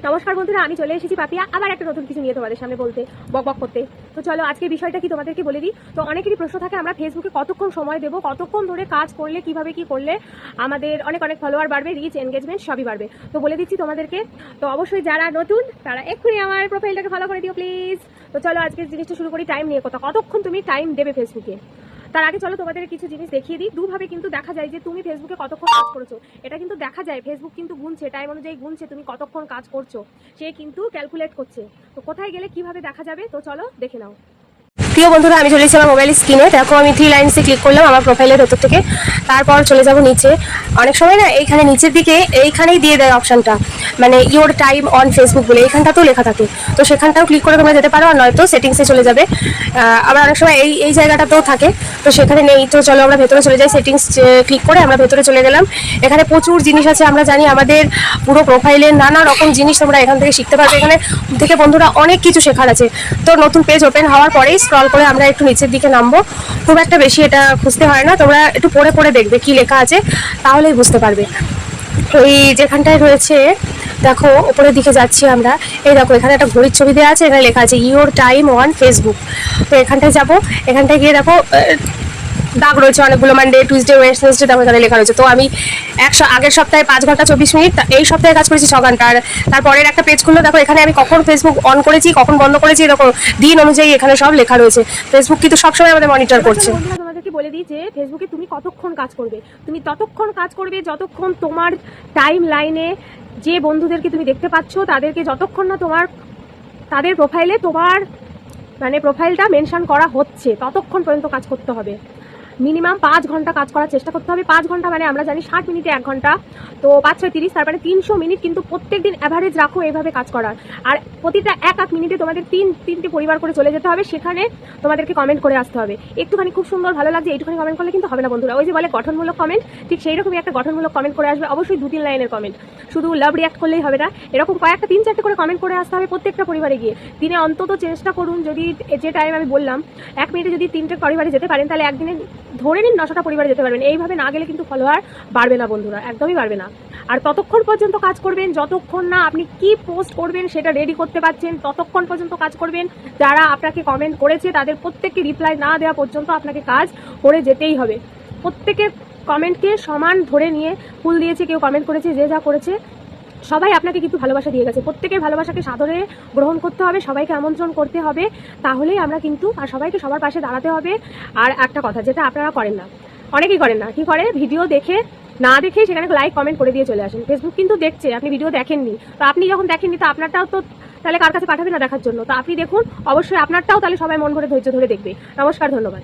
নমস্কার বন্ধুরা, আমি চলে এসেছি পাপিয়া আবার একটা নতুন কিছু নিয়ে তোমাদের সামনে বলতে, বক করতে। তো চলো আজকের বিষয়টা কি তোমাদেরকে বলে দিই। তো অনেকেরই প্রশ্ন থাকে আমরা ফেসবুকে কতক্ষণ সময় দেবো, কতক্ষণ ধরে কাজ করলে কিভাবে কি করলে আমাদের অনেক ফলোয়ার বাড়বে, রিচ, এনগেজমেন্ট সবই বাড়বে। তো বলে দিচ্ছি তোমাদেরকে। তো অবশ্যই যারা নতুন তারা এক্ষুনি আমার প্রোফাইলটাকে ফলো করে দিও প্লিজ। তো চলো আজকের জিনিসটা শুরু করি। টাইম নিয়ে কথা, কতক্ষণ তুমি টাইম দেবে ফেসবুকে। তার আগে চলো তোমাদের কিছু জিনিস দেখিয়ে দিই। দুভাবে কিন্তু দেখা যায় যে তুমি ফেসবুকে কতক্ষণ কাজ করেছো, এটা কিন্তু দেখা যায়। ফেসবুক কিন্তু গুনছে, টাইম অনুযায়ী গুনছে তুমি কতক্ষণ কাজ করছো, সে কিন্তু ক্যালকুলেট করছে। তো কোথায় গেলে কিভাবে দেখা যাবে, তো চলো দেখে নাও। প্রিয় বন্ধুরা, আমি চলে এসেছি আমার মোবাইল স্ক্রিনে। দেখো আমি 3 লাইনসে ক্লিক করলাম আমার প্রোফাইলের ভেতর থেকে। তারপর চলে যাব নিচে। অনেক সময় না এইখানে নিচের দিকে এইখানেই দিয়ে দেয় অপশানটা, মানে ইওর টাইম অন ফেসবুক বলে এইখানটাতেও লেখা থাকে। তো সেখানটাও ক্লিক করে তোমরা যেতে পারো, আর নয়তো সেটিংসে চলে যাবে। আবার অনেক সময় এই জায়গাটাতেও থাকে, তো সেখানে নেই। তো চলো আমরা ভেতরে চলে যাই। সেটিংস ক্লিক করে আমরা ভেতরে চলে গেলাম। এখানে প্রচুর জিনিস আছে, আমরা জানি আমাদের পুরো প্রোফাইলের নানা রকম জিনিস তোমরা এখান থেকে শিখতে পারবে। এখানে থেকে বন্ধুরা অনেক কিছু শেখার আছে। তো নতুন পেজ ওপেন হওয়ার পরেই স্ক্রল করে আমরা একটু নিচের দিকে নামবো। খুব একটা বেশি এটা খুঁজতে হয় না, তোমরা একটু পড়ে পড়ে দেখবে কি লেখা আছে, তাহলেই বুঝতে পারবে। ওই যেখানটায় রয়েছে দেখো, ওপরের দিকে যাচ্ছি আমরা। এই দেখো এখানে একটা ঘড়ির ছবি দেওয়া আছে, এখানে লেখা আছে ইওর টাইম অন ফেসবুক। তো এখানটায় যাবো। এখানটায় গিয়ে দেখো দাগ রয়েছে অনেকগুলো, মানডে, টুইসডে, ওয়েডনেসডে, দেখো এখানে লেখা রয়েছে। তো আমি আগের সপ্তাহে 5 ঘন্টা 24 মিনিট, এই সপ্তাহে কাজ করেছি 6 ঘন্টা। আর তারপরের একটা পেজ খুললো, দেখো এখানে আমি কখন ফেসবুক অন করেছি, কখন বন্ধ করেছি, দেখো দিন অনুযায়ী এখানে সব লেখা রয়েছে। ফেসবুক কিন্তু সবসময় আমাদের মনিটর করছে। তোমাদেরকে বলে দিই যে ফেসবুকে তুমি কতক্ষণ কাজ করবে। তুমি ততক্ষণ কাজ করবে যতক্ষণ তোমার টাইম লাইনে যে বন্ধুদেরকে তুমি দেখতে পাচ্ছ তাদেরকে যতক্ষণ না তাদের প্রোফাইলে তোমার মানে প্রোফাইলটা মেনশন করা হচ্ছে, ততক্ষণ পর্যন্ত কাজ করতে হবে। মিনিমাম 5 ঘন্টা কাজ করার চেষ্টা করতে হবে। 5 ঘন্টা মানে আমরা জানি 60 মিনিটে 1 ঘন্টা, তো 5 6 30, তারপরে 300 মিনিট কিন্তু প্রত্যেক দিন অ্যাভারেজ রাখো এইভাবে কাজ করার। আর প্রতিটা এক মিনিটে তোমাদের 3টি পরিবার করে চলে যেতে হবে, সেখানে তোমাদেরকে কমেন্ট করে আসতে হবে। একটুখানি খুব সুন্দর ভালো লাগছে এইটুখানি কমেন্ট করলে কিন্তু হবে না বন্ধুরা। ওই যে বলে গঠনমূলক কমেন্ট, ঠিক সেই রকমই একটা গঠনমূলক কমেন্ট করে আসবে। অবশ্যই 2-3 লাইনের কমেন্ট, শুধু লাভ রিয়াক্ট করলেই হবে না, এরকম কয়েকটা 3-4টে করে কমেন্ট করে আসতে হবে প্রত্যেকটা পরিবারে গিয়ে। দিনে অন্তত চেষ্টা করুন, যদি যে টাইম আমি বললাম 1 মিনিটে যদি 3টে পরিবারে যেতে পারেন, তাহলে একদিনে ধরে নিন 900টা পরিবারে যেতে পারবেন। এইভাবে না গেলে কিন্তু ফলোয়ার বাড়বে না বন্ধুরা, একদমই বাড়বে না। আর ততক্ষণ পর্যন্ত কাজ করবেন যতক্ষণ না আপনি কি পোস্ট করবেন সেটা রেডি করতে পারছেন, ততক্ষণ পর্যন্ত কাজ করবেন। যারা আপনাকে কমেন্ট করেছে তাদের প্রত্যেককে রিপ্লাই না দেওয়া পর্যন্ত আপনাকে কাজ করে যেতেই হবে। প্রত্যেকের কমেন্টকে সমান ধরে নিয়ে ফুল দিয়েছে, কেউ কমেন্ট করেছে, যে যা করেছে সবাই আপনাকে কিন্তু ভালোবাসা দিয়ে গেছে। প্রত্যেকের ভালোবাসাকে সাদরে গ্রহণ করতে হবে, সবাইকে আমন্ত্রণ করতে হবে, তাহলেই আমরা কিন্তু আর সবাইকে সবার পাশে দাঁড়াতে হবে। আর একটা কথা যেটা আপনারা করেন না, অনেকেই করেন না, কি করে ভিডিও দেখে না দেখেই সেখানে লাইক কমেন্ট করে দিয়ে চলে আসেন। ফেসবুক কিন্তু দেখছে আপনি ভিডিও দেখেননি, তো আপনি যখন দেখেননি তো আপনারটাও তো তাহলে কার কাছে পাঠাবে না দেখার জন্য। তো আপনি দেখুন অবশ্যই, আপনারটাও তাহলে সবাই মন ভরে ধৈর্য ধরে দেখবে। নমস্কার, ধন্যবাদ।